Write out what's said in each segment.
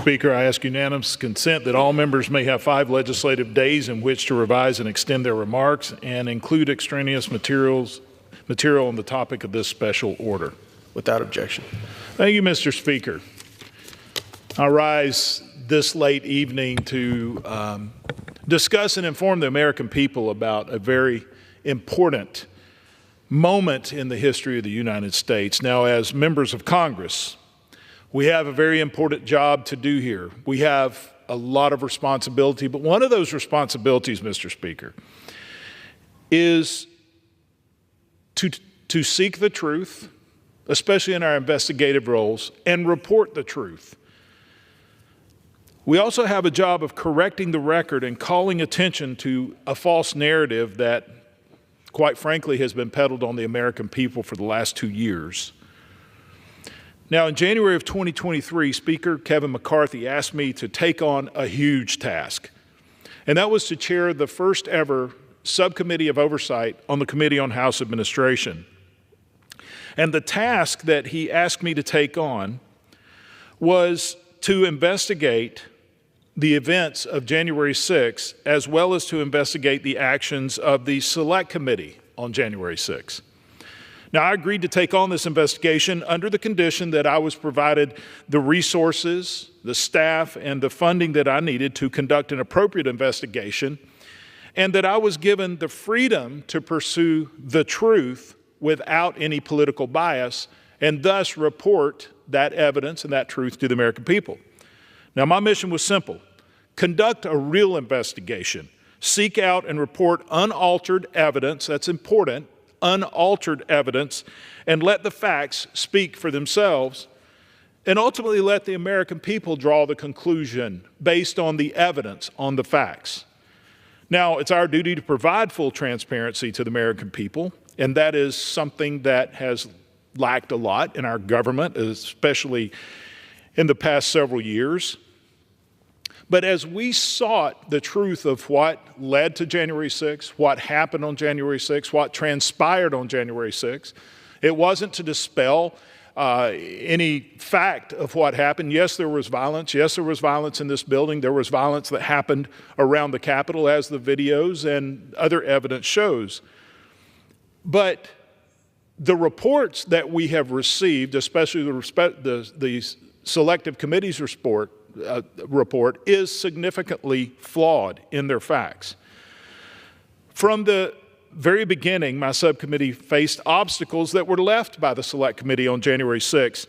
Speaker, I ask unanimous consent that all members may have 5 legislative days in which to revise and extend their remarks and include extraneous material on the topic of this special order. Without objection. Thank you, Mr. Speaker. I rise this late evening to discuss and inform the American people about a very important moment in the history of the United States. Now, as members of Congress, we have a very important job to do here. We have a lot of responsibility, but one of those responsibilities, Mr. Speaker, is to seek the truth, especially in our investigative roles, and report the truth. We also have a job of correcting the record and calling attention to a false narrative that, quite frankly, has been peddled on the American people for the last 2 years. Now, in January of 2023, Speaker Kevin McCarthy asked me to take on a huge task, and that was to chair the first ever subcommittee of oversight on the Committee on House Administration. And the task that he asked me to take on was to investigate the events of January 6th, as well as to investigate the actions of the Select Committee on January 6th. Now, I agreed to take on this investigation under the condition that I was provided the resources, the staff, and the funding that I needed to conduct an appropriate investigation, and that I was given the freedom to pursue the truth without any political bias, and thus report that evidence and that truth to the American people. Now, my mission was simple: conduct a real investigation, seek out and report unaltered evidence, that's important, unaltered evidence, and let the facts speak for themselves, and ultimately let the American people draw the conclusion based on the evidence, on the facts. Now, it's our duty to provide full transparency to the American people, and that is something that has lacked a lot in our government, especially in the past several years. But as we sought the truth of what led to January 6th, what happened on January 6th, what transpired on January 6th, it wasn't to dispel any fact of what happened. Yes, there was violence. Yes, there was violence in this building. There was violence that happened around the Capitol, as the videos and other evidence shows. But the reports that we have received, especially the Selective Committee's report, is significantly flawed in their facts. From the very beginning, my subcommittee faced obstacles that were left by the Select Committee on January 6th.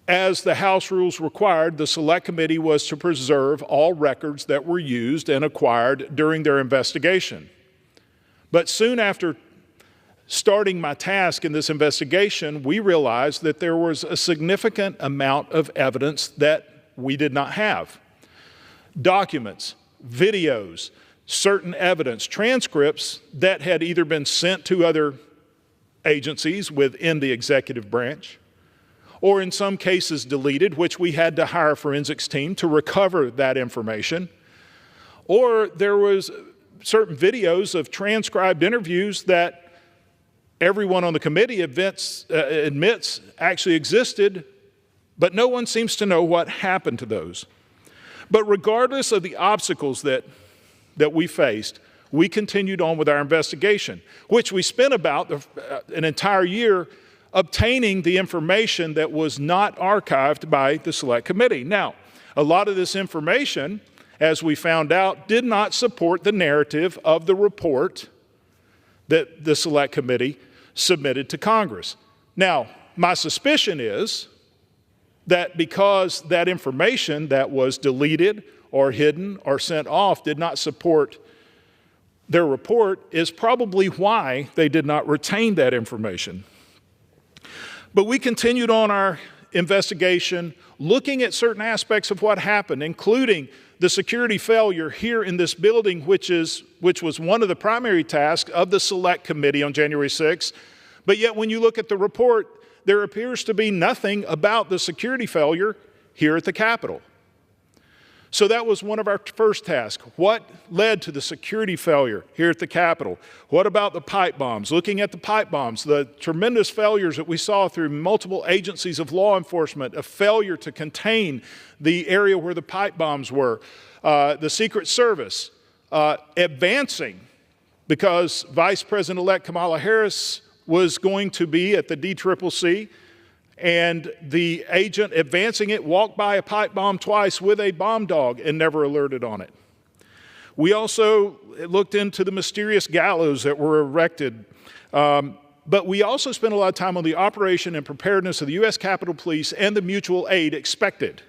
As the House rules required, the Select Committee was to preserve all records that were used and acquired during their investigation. But soon after starting my task in this investigation, we realized that there was a significant amount of evidence that we did not have. Documents, videos, certain evidence, transcripts that had either been sent to other agencies within the executive branch, or in some cases deleted, which we had to hire a forensics team to recover that information, or there was certain videos of transcribed interviews that everyone on the committee admits actually existed, but no one sees to know what happened to those. But regardless of the obstacles that we faced, we continued on with our investigation, which we spent about an entire year obtaining the information that was not archived by the Select Committee. Now, a lot of this information, as we found out, did not support the narrative of the report that the Select Committee submitted to Congress. Now, my suspicion is that because that information that was deleted or hidden or sent off did not support their report is probably why they did not retain that information. But we continued on our investigation, looking at certain aspects of what happened, including the security failure here in this building, which was one of the primary tasks of the Select Committee on January 6th. But yet when you look at the report, there appears to be nothing about the security failure here at the Capitol. So that was one of our first tasks. What led to the security failure here at the Capitol? What about the pipe bombs? Looking at the pipe bombs, the tremendous failures that we saw through multiple agencies of law enforcement, a failure to contain the area where the pipe bombs were, the Secret Service advancing because Vice President-elect Kamala Harris was going to be at the DCCC, and the agent advancing it walked by a pipe bomb twice with a bomb dog and never alerted on it. We also looked into the mysterious gallows that were erected, but we also spent a lot of time on the operation and preparedness of the U.S. Capitol Police and the mutual aid expected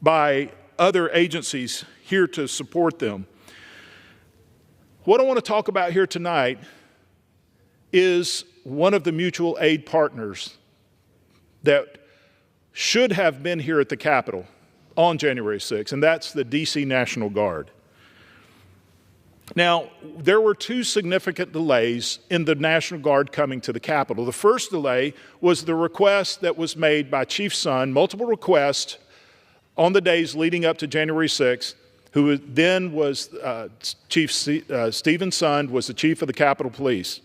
by other agencies here to support them. What I want to talk about here tonight is one of the mutual aid partners that should have been here at the Capitol on January 6th, and that's the D.C. National Guard. Now, there were two significant delays in the National Guard coming to the Capitol. The first delay was the request that was made by Chief Sund, multiple requests on the days leading up to January 6th, who then was Chief Stephen Sund, was the chief of the Capitol Police.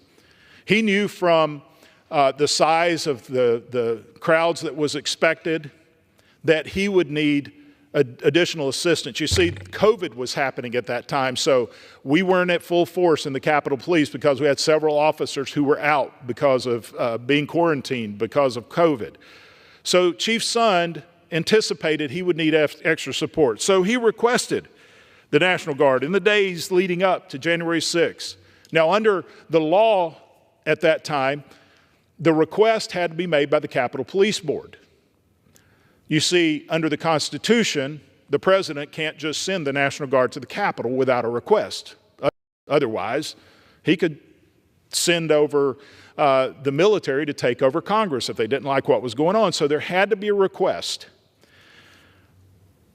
He knew from the size of the crowds that was expected that he would need additional assistance. You see, COVID was happening at that time, so we weren't at full force in the Capitol Police because we had several officers who were out because of being quarantined because of COVID. So Chief Sund anticipated he would need extra support. So he requested the National Guard in the days leading up to January 6th. Now, under the law at that time, the request had to be made by the Capitol Police Board. You see, under the Constitution, the president can't just send the National Guard to the Capitol without a request. Otherwise, he could send over the military to take over Congress if they didn't like what was going on. So there had to be a request.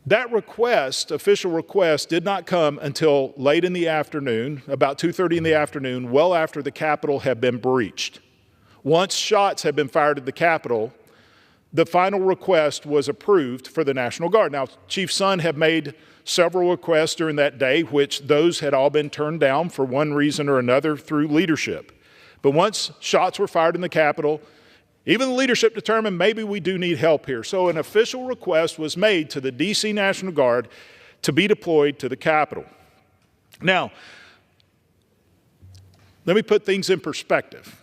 That request, official request, did not come until late in the afternoon, about 2:30 in the afternoon, well after the Capitol had been breached. Once shots had been fired at the Capitol, the final request was approved for the National Guard. Now, Chief Sund had made several requests during that day, which those had all been turned down for one reason or another through leadership. But once shots were fired in the Capitol, even the leadership determined maybe we do need help here. So an official request was made to the D.C. National Guard to be deployed to the Capitol. Now, let me put things in perspective.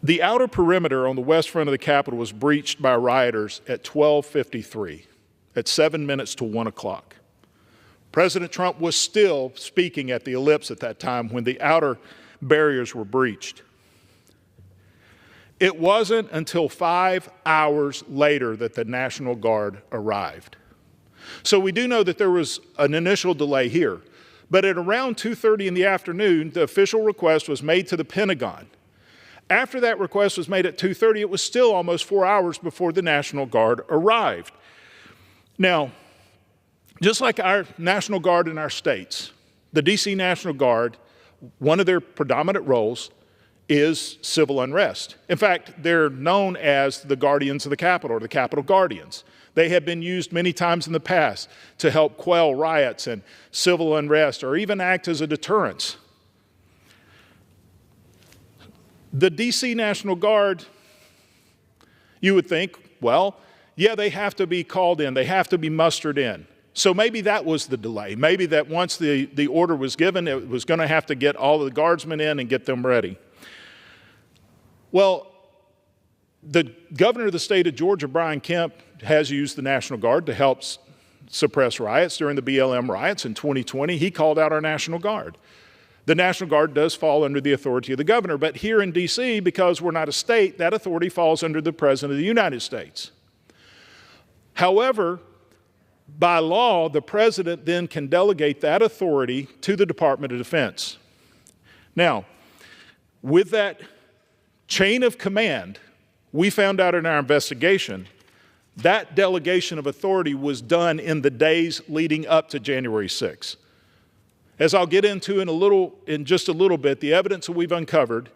The outer perimeter on the west front of the Capitol was breached by rioters at 12:53, at 7 minutes to 1 o'clock. President Trump was still speaking at the Ellipse at that time when the outer barriers were breached. It wasn't until 5 hours later that the National Guard arrived. So we do know that there was an initial delay here, but at around 2:30 in the afternoon, the official request was made to the Pentagon. After that request was made at 2:30, it was still almost 4 hours before the National Guard arrived. Now, just like our National Guard in our states, the D.C. National Guard, one of their predominant roles is civil unrest. In fact, they're known as the Guardians of the Capitol, or the Capitol Guardians. They have been used many times in the past to help quell riots and civil unrest, or even act as a deterrence. The D.C. National Guard, you would think, well, yeah, they have to be called in. They have to be mustered in. So maybe that was the delay. Maybe that once the order was given, it was going to have to get all of the guardsmen in and get them ready. Well, the governor of the state of Georgia, Brian Kemp, has used the National Guard to help suppress riots during the BLM riots in 2020. He called out our National Guard. The National Guard does fall under the authority of the governor, but here in D.C., because we're not a state, that authority falls under the President of the United States. However, by law, the President then can delegate that authority to the Department of Defense. Now, with that chain of command, we found out in our investigation that delegation of authority was done in the days leading up to January 6th. As I'll get into in just a little bit, the evidence that we've uncovered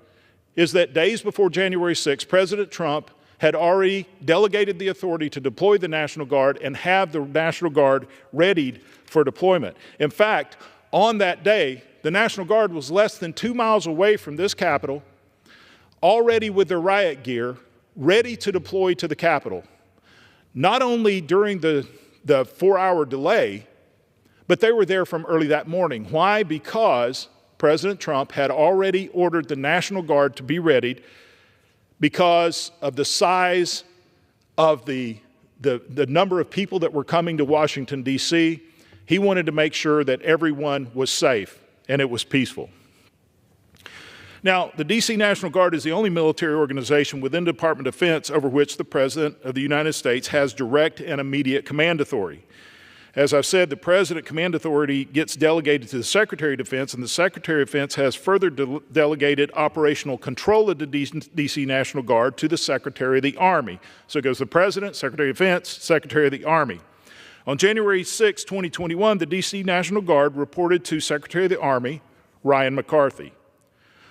is that days before January 6th, President Trump had already delegated the authority to deploy the National Guard and have the National Guard readied for deployment. In fact, on that day, the National Guard was less than 2 miles away from this Capitol, already with their riot gear, ready to deploy to the Capitol. Not only during the 4-hour delay, but they were there from early that morning. Why? Because President Trump had already ordered the National Guard to be readied because of the size of the number of people that were coming to Washington, D.C. He wanted to make sure that everyone was safe and it was peaceful. Now, the D.C. National Guard is the only military organization within the Department of Defense over which the President of the United States has direct and immediate command authority. As I've said, the President command authority gets delegated to the Secretary of Defense, and the Secretary of Defense has further delegated operational control of the D.C. National Guard to the Secretary of the Army. So it goes the President, Secretary of Defense, Secretary of the Army. On January 6, 2021, the D.C. National Guard reported to Secretary of the Army, Ryan McCarthy.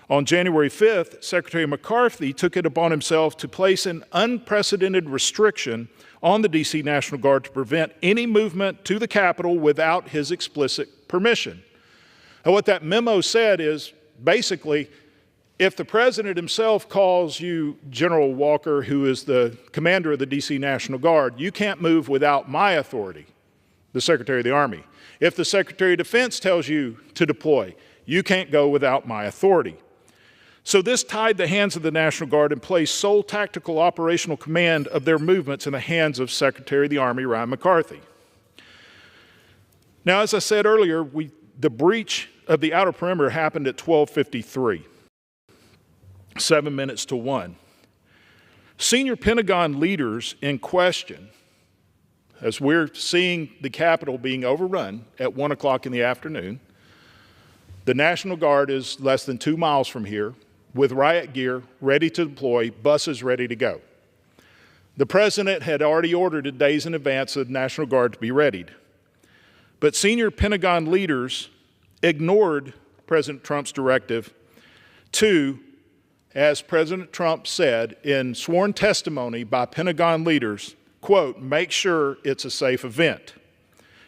On January 5th, Secretary McCarthy took it upon himself to place an unprecedented restriction on the D.C. National Guard to prevent any movement to the Capitol without his explicit permission. And what that memo said is, basically, if the President himself calls you General Walker, who is the commander of the D.C. National Guard, you can't move without my authority, the Secretary of the Army. If the Secretary of Defense tells you to deploy, you can't go without my authority. So this tied the hands of the National Guard and placed sole tactical operational command of their movements in the hands of Secretary of the Army, Ryan McCarthy. Now, as I said earlier, the breach of the outer perimeter happened at 12:53, 7 minutes to 1. Senior Pentagon leaders in question, as we're seeing the Capitol being overrun at 1 o'clock in the afternoon, the National Guard is less than 2 miles from here, with riot gear ready to deploy, buses ready to go. The President had already ordered it days in advance of the National Guard to be readied. But senior Pentagon leaders ignored President Trump's directive to, as President Trump said in sworn testimony by Pentagon leaders, quote, make sure it's a safe event.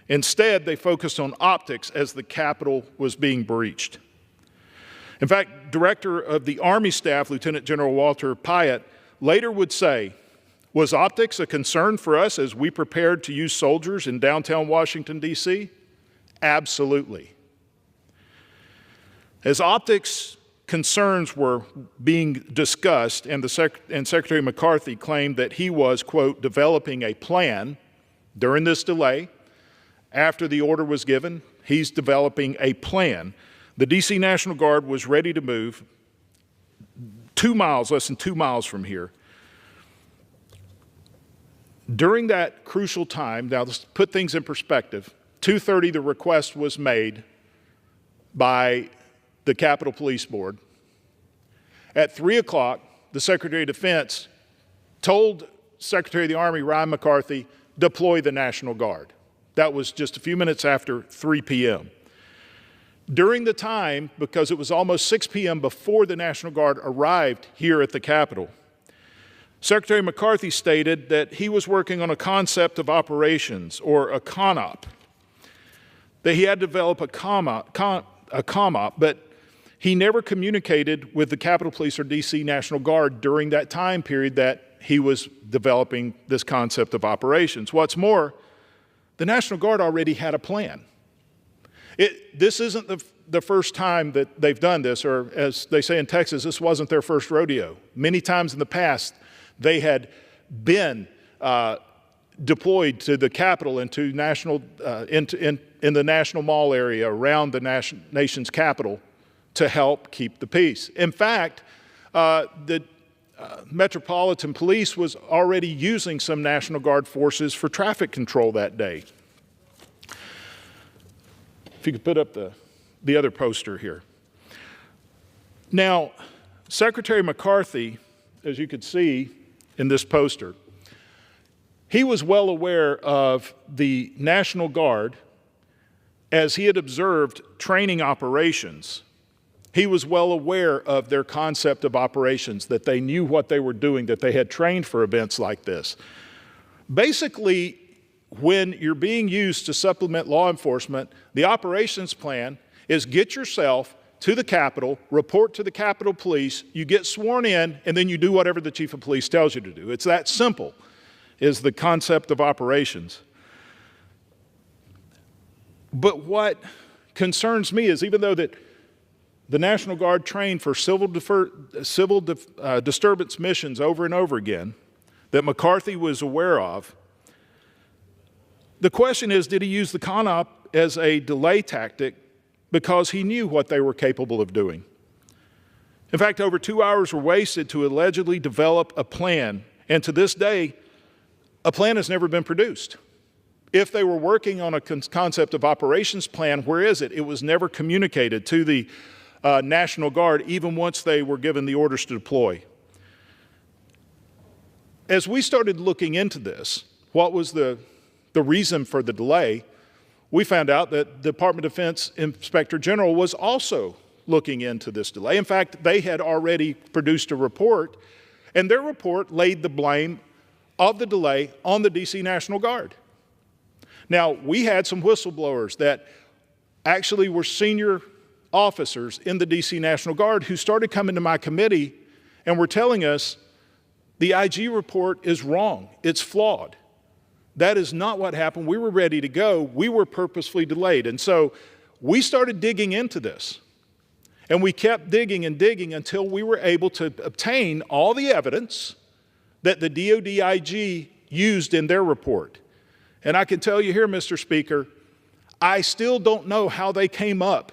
Instead, they focused on optics as the Capitol was being breached. In fact, Director of the Army Staff, Lieutenant General Walter Pyatt, later would say, was optics a concern for us as we prepared to use soldiers in downtown Washington, D.C.? Absolutely. As optics concerns were being discussed and Secretary McCarthy claimed that he was, quote, developing a plan during this delay, after the order was given, he's developing a plan. The D.C. National Guard was ready to move 2 miles, less than 2 miles from here. During that crucial time, now let's put things in perspective, 2:30 the request was made by the Capitol Police Board. At 3 o'clock, the Secretary of Defense told Secretary of the Army, Ryan McCarthy, deploy the National Guard. That was just a few minutes after 3 p.m. During the time, because it was almost 6 p.m. before the National Guard arrived here at the Capitol, Secretary McCarthy stated that he was working on a concept of operations, or a CONOP, that he had developed a COMOP, but he never communicated with the Capitol Police or D.C. National Guard during that time period that he was developing this concept of operations. What's more, the National Guard already had a plan. This isn't the first time that they've done this, or as they say in Texas, this wasn't their first rodeo. Many times in the past, they had been deployed to the Capitol and to in the National Mall area around the nation's capital to help keep the peace. In fact, the Metropolitan Police was already using some National Guard forces for traffic control that day. If you could put up the other poster here. Now, Secretary McCarthy, as you could see in this poster, he was well aware of the National Guard as he had observed training operations He was well aware of their concept of operations, that they knew what they were doing, that they had trained for events like this. Basically, when you're being used to supplement law enforcement, the operations plan is get yourself to the Capitol, report to the Capitol Police, you get sworn in, and then you do whatever the chief of police tells you to do. It's that simple, is the concept of operations. But what concerns me is, even though that the National Guard trained for civil disturbance missions over and over again, that McCarthy was aware of, the question is, did he use the con-op as a delay tactic because he knew what they were capable of doing? In fact, over 2 hours were wasted to allegedly develop a plan, and to this day, a plan has never been produced. If they were working on a concept of operations plan, where is it? It was never communicated to the National Guard, even once they were given the orders to deploy. As we started looking into this, what was the reason for the delay, we found out that the Department of Defense Inspector General was also looking into this delay. In fact, they had already produced a report, and their report laid the blame of the delay on the DC National Guard. Now, we had some whistleblowers that actually were senior officers in the DC National Guard who started coming to my committee and were telling us the IG report is wrong, it's flawed. That is not what happened. We were ready to go. We were purposefully delayed. And so we started digging into this. And we kept digging and digging until we were able to obtain all the evidence that the DoD IG used in their report. And I can tell you here, Mr. Speaker, I still don't know how they came up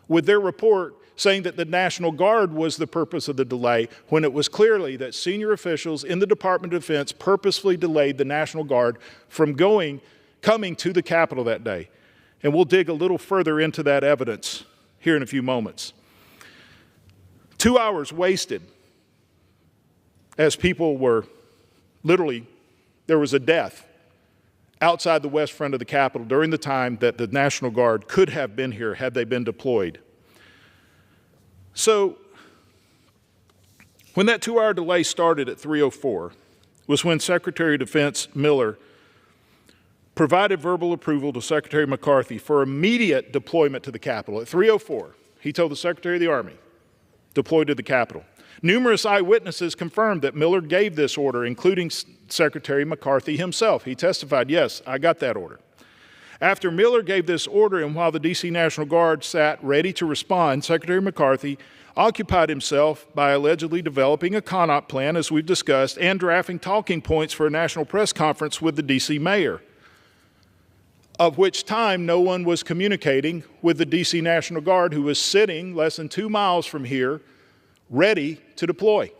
with their report saying that the National Guard was the purpose of the delay, when it was clearly that senior officials in the Department of Defense purposefully delayed the National Guard from coming to the Capitol that day. And we'll dig a little further into that evidence here in a few moments. 2 hours wasted as people were literally, there was a death outside the west front of the Capitol during the time that the National Guard could have been here had they been deployed. So when that 2-hour delay started at 3:04 was when Secretary of Defense Miller provided verbal approval to Secretary McCarthy for immediate deployment to the Capitol. At 3:04, he told the Secretary of the Army, deploy to the Capitol. Numerous eyewitnesses confirmed that Miller gave this order, including Secretary McCarthy himself. He testified, yes, I got that order. After Miller gave this order, and while the DC National Guard sat ready to respond, Secretary McCarthy occupied himself by allegedly developing a con-op plan, as we've discussed, and drafting talking points for a national press conference with the DC mayor, of which time no one was communicating with the DC National Guard, who was sitting less than 2 miles from here, ready to deploy.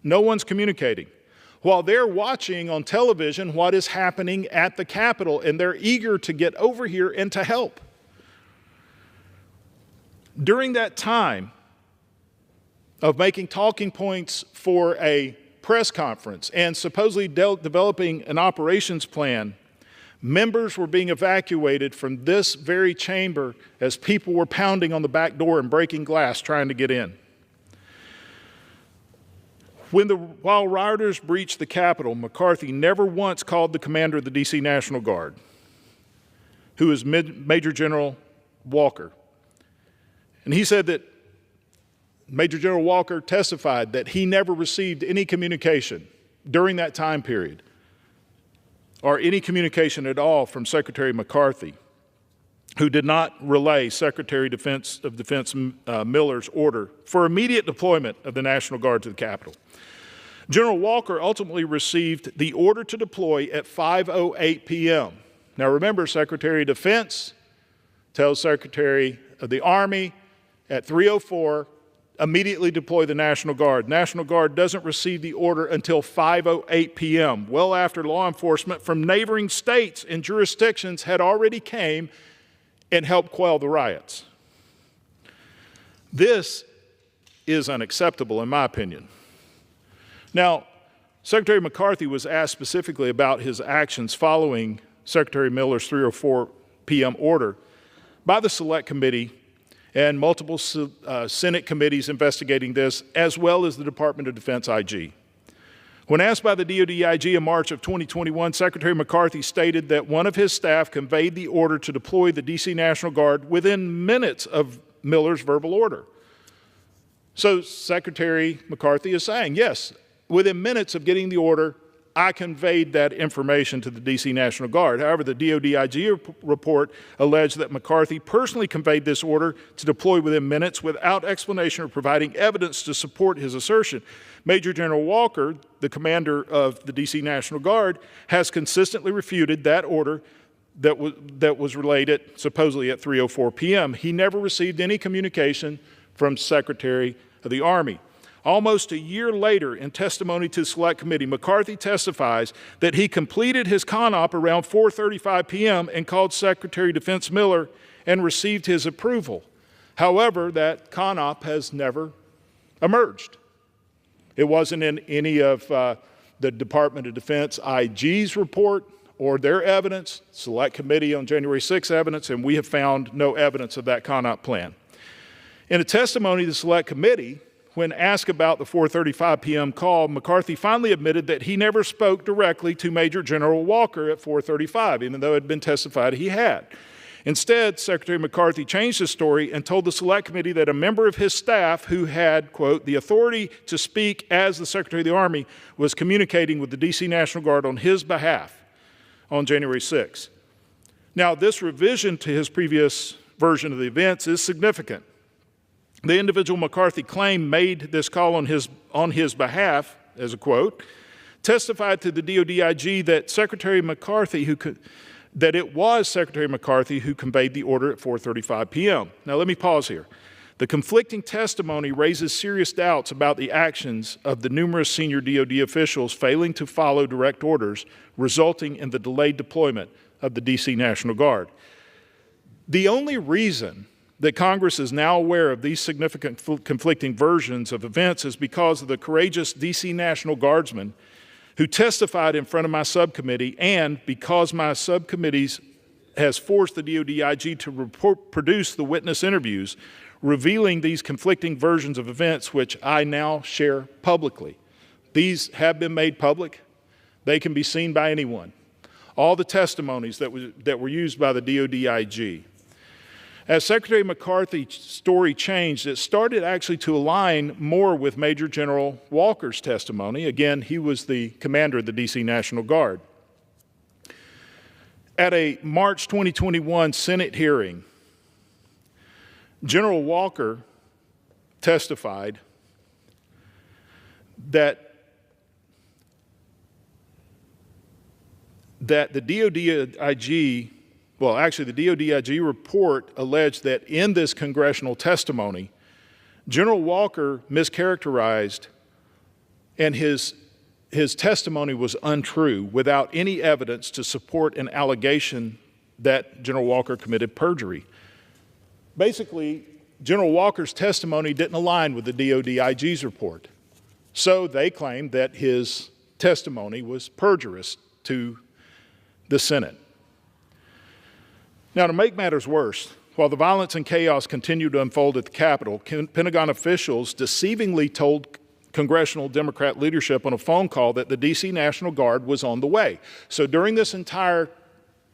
No one's communicating. While they're watching on television what is happening at the Capitol, and they're eager to get over here and to help. During that time of making talking points for a press conference and supposedly developing an operations plan, members were being evacuated from this very chamber as people were pounding on the back door and breaking glass trying to get in. While rioters breached the Capitol, McCarthy never once called the commander of the DC National Guard, who is Major General Walker. And he said that Major General Walker testified that he never received any communication during that time period, or any communication at all from Secretary McCarthy, who did not relay Secretary of Defense Miller's order for immediate deployment of the National Guard to the Capitol. General Walker ultimately received the order to deploy at 5:08 p.m. Now remember, Secretary of Defense tells Secretary of the Army at 3:04, immediately deploy the National Guard. National Guard doesn't receive the order until 5:08 p.m., well after law enforcement from neighboring states and jurisdictions had already came and helped quell the riots. This is unacceptable, in my opinion. Now, Secretary McCarthy was asked specifically about his actions following Secretary Miller's 3:04 p.m. order by the Select Committee, and multiple Senate committees investigating this, as well as the Department of Defense IG. When asked by the DoD IG in March of 2021, Secretary McCarthy stated that one of his staff conveyed the order to deploy the D.C. National Guard within minutes of Miller's verbal order. So Secretary McCarthy is saying, yes, within minutes of getting the order, I conveyed that information to the D.C. National Guard. However, the DoD IG report alleged that McCarthy personally conveyed this order to deploy within minutes without explanation or providing evidence to support his assertion. Major General Walker, the commander of the D.C. National Guard, has consistently refuted that order that was relayed supposedly at 3:04 p.m. He never received any communication from Secretary of the Army. Almost a year later, in testimony to the Select Committee, McCarthy testifies that he completed his CONOP around 4:35 p.m. and called Secretary of Defense Miller and received his approval. However, that CONOP has never emerged. It wasn't in any of the Department of Defense IG's report or their evidence, Select Committee on January 6th evidence, and we have found no evidence of that CONOP plan. In a testimony to the Select Committee, when asked about the 4:35 p.m. call, McCarthy finally admitted that he never spoke directly to Major General Walker at 4:35, even though it had been testified he had. Instead, Secretary McCarthy changed his story and told the Select Committee that a member of his staff who had, quote, the authority to speak as the Secretary of the Army was communicating with the D.C. National Guard on his behalf on January 6th. Now, this revision to his previous version of the events is significant. The individual McCarthy claimed made this call on his behalf, as a quote, testified to the DoD IG that that it was Secretary McCarthy who conveyed the order at 4:35 p.m. Now let me pause here. The conflicting testimony raises serious doubts about the actions of the numerous senior DoD officials failing to follow direct orders, resulting in the delayed deployment of the D.C. National Guard. The only reason that Congress is now aware of these significant conflicting versions of events is because of the courageous D.C. National Guardsmen who testified in front of my subcommittee, and because my subcommittees has forced the DoD IG to produce the witness interviews revealing these conflicting versions of events, which I now share publicly. These have been made public. They can be seen by anyone. All the testimonies that were used by the DoD IG. As Secretary McCarthy's story changed, it started actually to align more with Major General Walker's testimony. Again, he was the commander of the D.C. National Guard. At a March 2021 Senate hearing, General Walker testified that the DoD IG the DoD IG report alleged that in this congressional testimony, General Walker mischaracterized and his testimony was untrue without any evidence to support an allegation that General Walker committed perjury. Basically, General Walker's testimony didn't align with the DoD IG's report. So they claimed that his testimony was perjurious to the Senate. Now, to make matters worse, while the violence and chaos continued to unfold at the Capitol, Pentagon officials deceivingly told congressional Democrat leadership on a phone call that the D.C. National Guard was on the way. So during this entire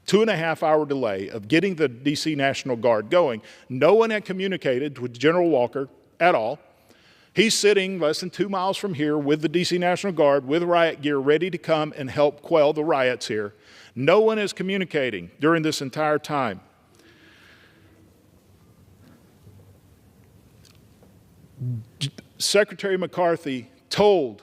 2.5-hour delay of getting the D.C. National Guard going, no one had communicated with General Walker at all. He's sitting less than 2 miles from here with the D.C. National Guard, with riot gear, ready to come and help quell the riots here. No one is communicating during this entire time. Secretary McCarthy told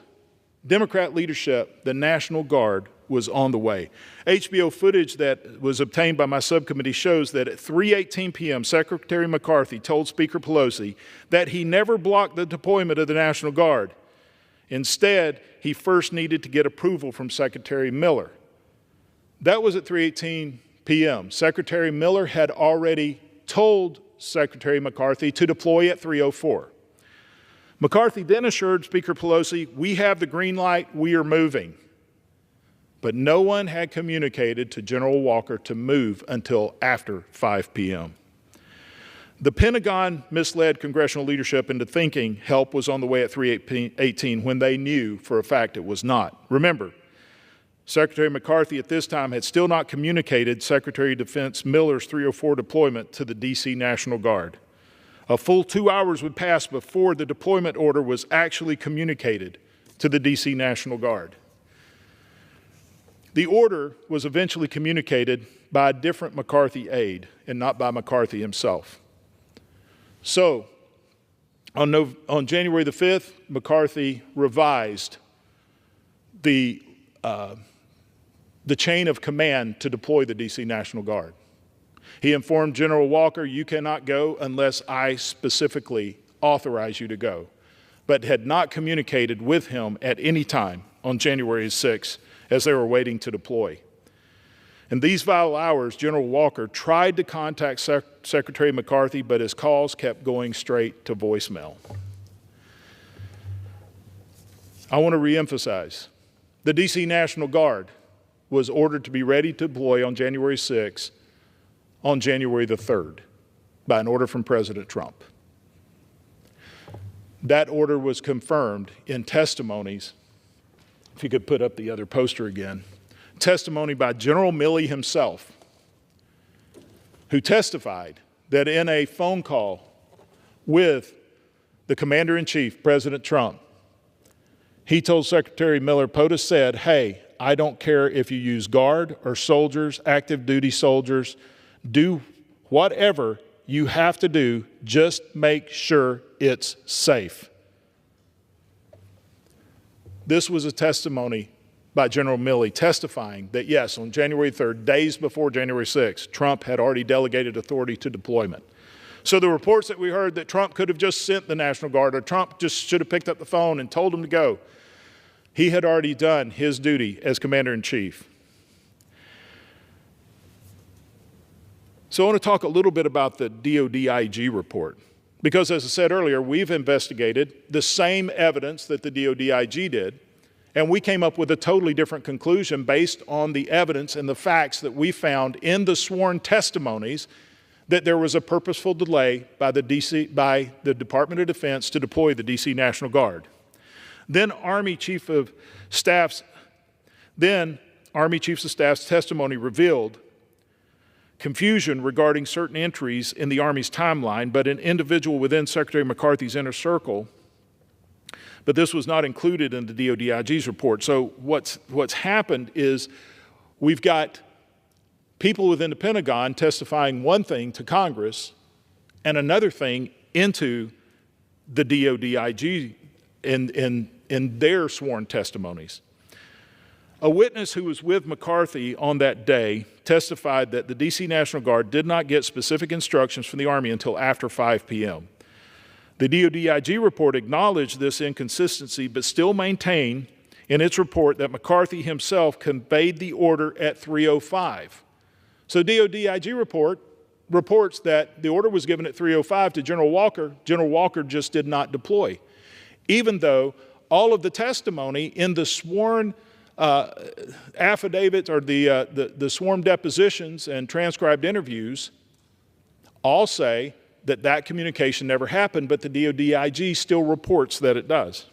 Democrat leadership the National Guard was on the way. HBO footage that was obtained by my subcommittee shows that at 3:18 p.m., Secretary McCarthy told Speaker Pelosi that he never blocked the deployment of the National Guard. Instead, he first needed to get approval from Secretary Miller. That was at 3:18 p.m. Secretary Miller had already told Secretary McCarthy to deploy at 3:04. McCarthy then assured Speaker Pelosi, "We have the green light, we are moving." But no one had communicated to General Walker to move until after 5 p.m. The Pentagon misled congressional leadership into thinking help was on the way at 3:18 when they knew for a fact it was not. Remember, Secretary McCarthy at this time had still not communicated Secretary of Defense Miller's 304 deployment to the D.C. National Guard. A full 2 hours would pass before the deployment order was actually communicated to the D.C. National Guard. The order was eventually communicated by a different McCarthy aide and not by McCarthy himself. So, on January the 5th, McCarthy revised the chain of command to deploy the D.C. National Guard. He informed General Walker, you cannot go unless I specifically authorize you to go, but had not communicated with him at any time on January 6th as they were waiting to deploy. In these vital hours, General Walker tried to contact Secretary McCarthy, but his calls kept going straight to voicemail. I want to reemphasize, the D.C. National Guard was ordered to be ready to deploy on January 6th, on January the 3rd, by an order from President Trump. That order was confirmed in testimonies. If you could put up the other poster again. Testimony by General Milley himself, who testified that in a phone call with the Commander-in-Chief, President Trump, he told Secretary Miller, POTUS said, hey, I don't care if you use Guard or soldiers, active duty soldiers, do whatever you have to do, just make sure it's safe. This was a testimony by General Milley testifying that, yes, on January 3rd, days before January 6th, Trump had already delegated authority to deployment. So the reports that we heard that Trump could have just sent the National Guard or Trump just should have picked up the phone and told them to go, he had already done his duty as Commander-in-Chief. So I want to talk a little bit about the DOD-IG report. Because as I said earlier, we've investigated the same evidence that the DOD-IG did, and we came up with a totally different conclusion based on the evidence and the facts that we found in the sworn testimonies that there was a purposeful delay by the Department of Defense to deploy the D.C. National Guard. Then Army Chief of Staff's testimony revealed confusion regarding certain entries in the Army's timeline, but an individual within Secretary McCarthy's inner circle, but this was not included in the DOD-IG's report. So what's happened is we've got people within the Pentagon testifying one thing to Congress and another thing into the DOD-IG in their sworn testimonies. A witness who was with McCarthy on that day testified that the D.C. National Guard did not get specific instructions from the Army until after 5 p.m. The DOD-IG report acknowledged this inconsistency, but still maintained in its report that McCarthy himself conveyed the order at 3:05. So DOD-IG reports that the order was given at 3:05 to General Walker. General Walker just did not deploy, even though all of the testimony in the sworn affidavits or the sworn depositions and transcribed interviews all say that communication never happened, but the DOD-IG still reports that it does.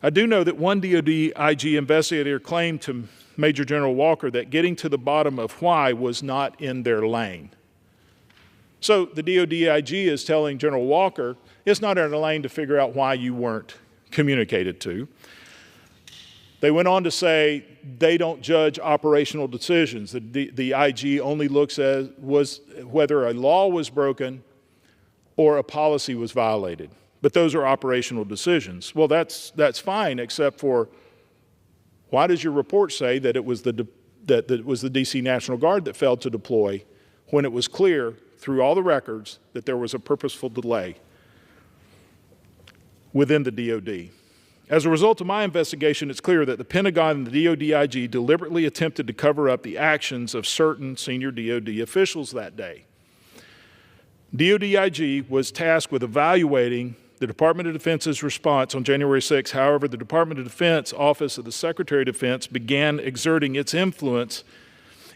I do know that one DOD-IG investigator claimed to Major General Walker that getting to the bottom of why was not in their lane. So the DOD-IG is telling General Walker, it's not in their lane to figure out why you weren't communicated to. They went on to say they don't judge operational decisions. The IG only looks at whether a law was broken or a policy was violated. But those are operational decisions. Well, that's fine, except for why does your report say that it was the D.C. National Guard that failed to deploy when it was clear through all the records that there was a purposeful delay within the DOD? As a result of my investigation, it's clear that the Pentagon and the DOD-IG deliberately attempted to cover up the actions of certain senior DOD officials that day. DOD-IG was tasked with evaluating the Department of Defense's response on January 6. However, the Department of Defense Office of the Secretary of Defense began exerting its influence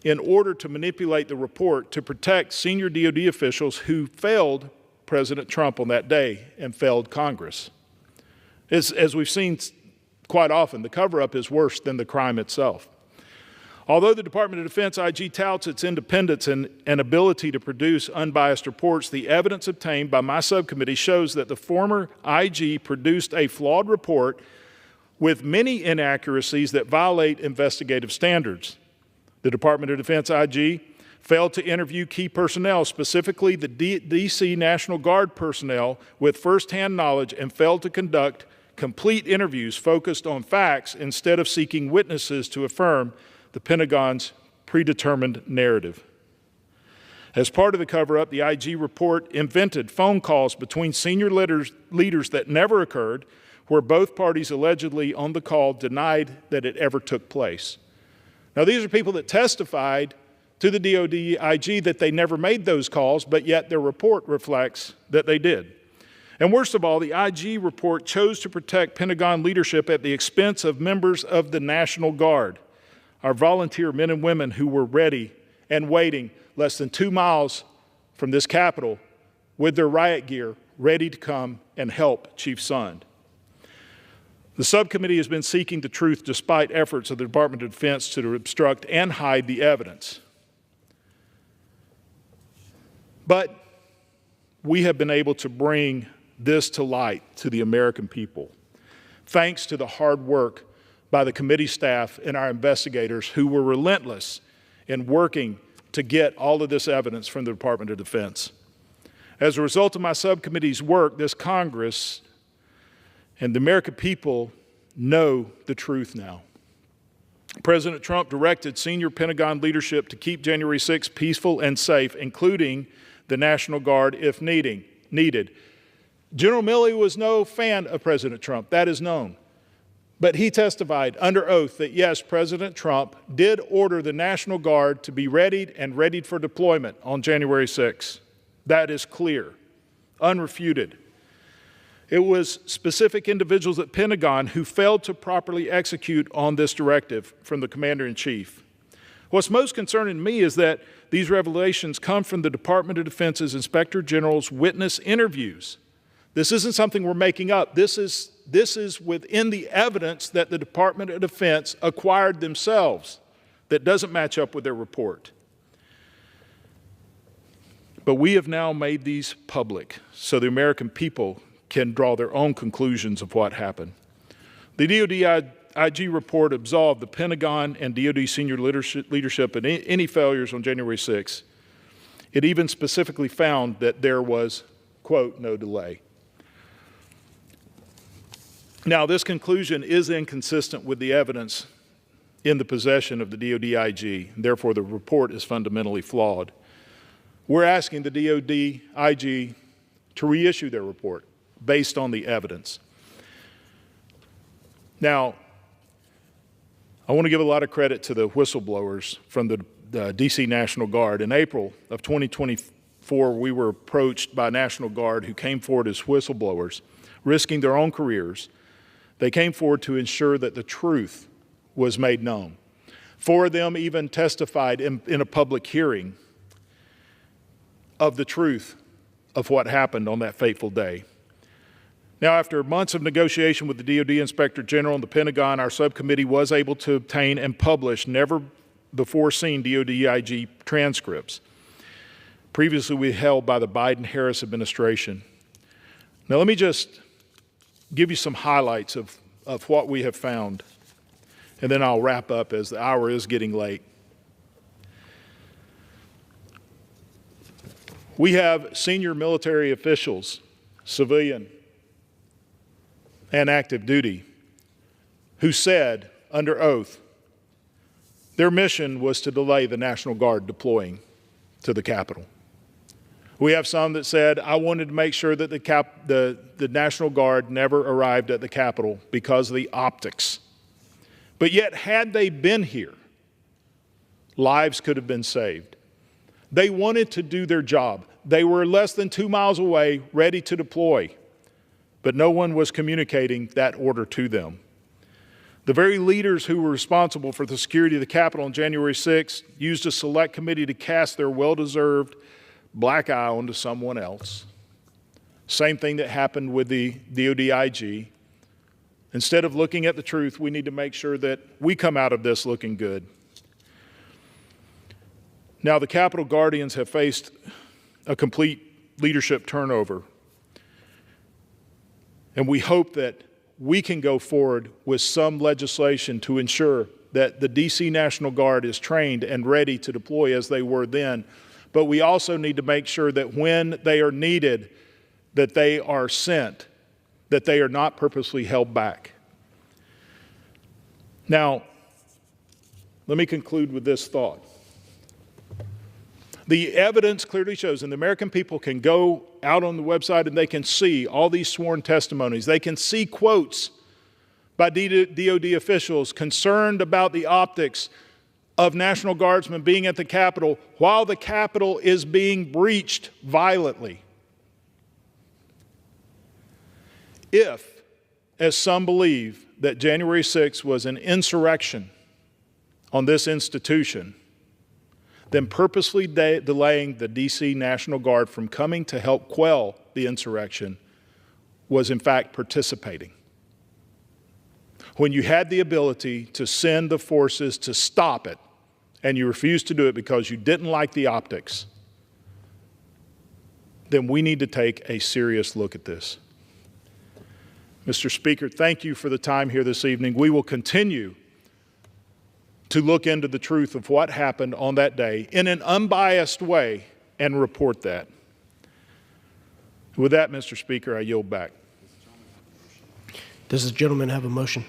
in order to manipulate the report to protect senior DOD officials who failed President Trump on that day and failed Congress. As we've seen quite often, the cover-up is worse than the crime itself. Although the Department of Defense IG touts its independence and ability to produce unbiased reports, the evidence obtained by my subcommittee shows that the former IG produced a flawed report with many inaccuracies that violate investigative standards. The Department of Defense IG failed to interview key personnel, specifically the D.C. National Guard personnel with firsthand knowledge, and failed to conduct complete interviews focused on facts instead of seeking witnesses to affirm the Pentagon's predetermined narrative. As part of the cover-up, the IG report invented phone calls between senior leaders that never occurred, where both parties allegedly on the call denied that it ever took place. Now, these are people that testified to the DOD IG that they never made those calls, but yet their report reflects that they did. And worst of all, the IG report chose to protect Pentagon leadership at the expense of members of the National Guard, our volunteer men and women who were ready and waiting less than 2 miles from this Capitol with their riot gear, ready to come and help Chief Sund. The subcommittee has been seeking the truth despite efforts of the Department of Defense to obstruct and hide the evidence. But we have been able to bring this to light to the American people, thanks to the hard work by the committee staff and our investigators who were relentless in working to get all of this evidence from the Department of Defense. As a result of my subcommittee's work, this Congress and the American people know the truth now. President Trump directed senior Pentagon leadership to keep January 6th peaceful and safe, including the National Guard if needed. General Milley was no fan of President Trump, that is known. But he testified under oath that yes, President Trump did order the National Guard to be readied and readied for deployment on January 6th. That is clear, unrefuted. It was specific individuals at Pentagon who failed to properly execute on this directive from the Commander-in-Chief. What's most concerning to me is that these revelations come from the Department of Defense's Inspector General's witness interviews. This isn't something we're making up. This is within the evidence that the Department of Defense acquired themselves that doesn't match up with their report. But we have now made these public so the American people can draw their own conclusions of what happened. The DOD IG report absolved the Pentagon and DOD senior leadership of any failures on January 6th. It even specifically found that there was, quote, no delay. Now, this conclusion is inconsistent with the evidence in the possession of the DOD IG. Therefore, the report is fundamentally flawed. We're asking the DOD IG to reissue their report based on the evidence. Now, I want to give a lot of credit to the whistleblowers from the D.C. National Guard. In April of 2024, we were approached by National Guard who came forward as whistleblowers, risking their own careers. They came forward to ensure that the truth was made known. 4 of them even testified in a public hearing of the truth of what happened on that fateful day. Now, after months of negotiation with the DOD Inspector General and the Pentagon, our subcommittee was able to obtain and publish never-before-seen DOD IG transcripts, previously withheld by the Biden-Harris administration. Now, let me just give you some highlights of what we have found, and then I'll wrap up as the hour is getting late. We have senior military officials, civilian and active duty, who said under oath their mission was to delay the National Guard deploying to the Capitol. We have some that said, I wanted to make sure that the National Guard never arrived at the Capitol because of the optics. But yet, had they been here, lives could have been saved. They wanted to do their job. They were less than 2 miles away, ready to deploy, but no one was communicating that order to them. The very leaders who were responsible for the security of the Capitol on January 6th used a select committee to cast their well-deserved black eye onto someone else. Same thing that happened with the DOD IG. Instead of looking at the truth, we need to make sure that we come out of this looking good. Now, the Capitol Guardians have faced a complete leadership turnover, and we hope that we can go forward with some legislation to ensure that the D.C. National Guard is trained and ready to deploy as they were then. But we also need to make sure that when they are needed, that they are sent, that they are not purposely held back. Now, let me conclude with this thought. The evidence clearly shows, and the American people can go out on the website and they can see all these sworn testimonies. They can see quotes by DOD officials concerned about the optics of National Guardsmen being at the Capitol while the Capitol is being breached violently. If, as some believe, that January 6th was an insurrection on this institution, then purposely delaying the D.C. National Guard from coming to help quell the insurrection was in fact participating. When you had the ability to send the forces to stop it, and you refused to do it because you didn't like the optics, then we need to take a serious look at this. Mr. Speaker, thank you for the time here this evening. We will continue to look into the truth of what happened on that day in an unbiased way and report that. With that, Mr. Speaker, I yield back. Does the gentleman have a motion?